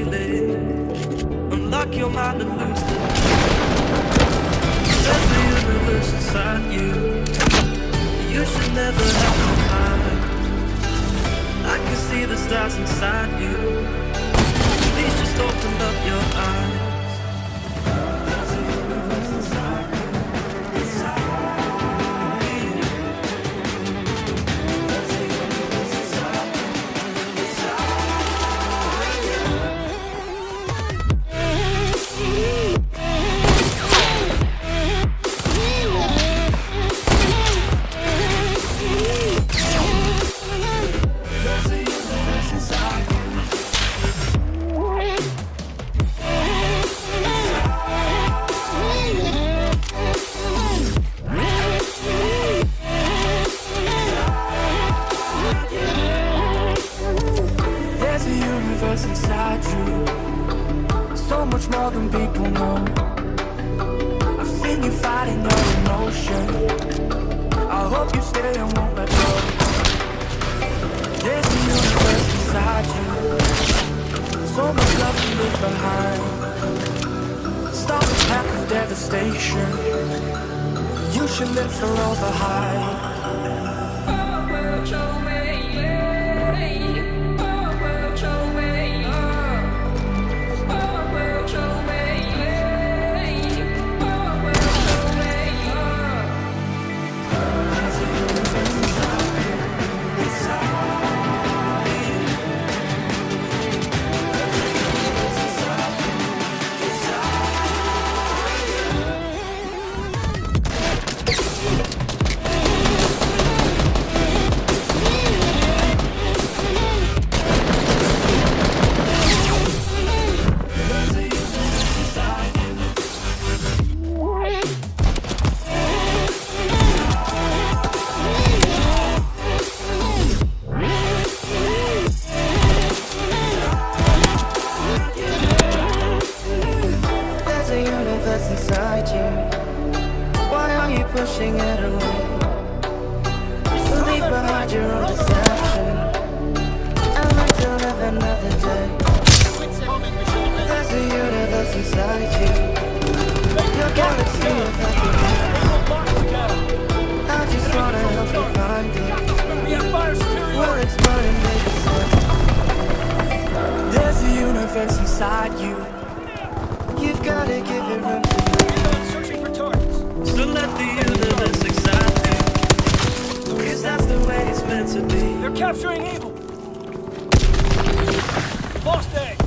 feeling. Unlock your mind and lose the There's the universe inside you. You should never have to hide. I can see the stars inside you. Please just open up your eyes. There's a universe inside you. Inside you, so much more than people know. I've seen you fighting your emotion. I hope you stay and won't let go. There's a universe inside you, so much love to leave behind. Stop the path of devastation. You should live for all the hype. Inside you, why are you pushing it away? Leave behind your own deception and learn to live another day. There's a universe inside you, your galaxy of happiness. I just wanna help you find it. We'll explore and make it sense. There's a universe inside you. You've gotta give it room to so let the universe excite you, 'cause that's the way it's meant to be. They're capturing Evil. Lost A.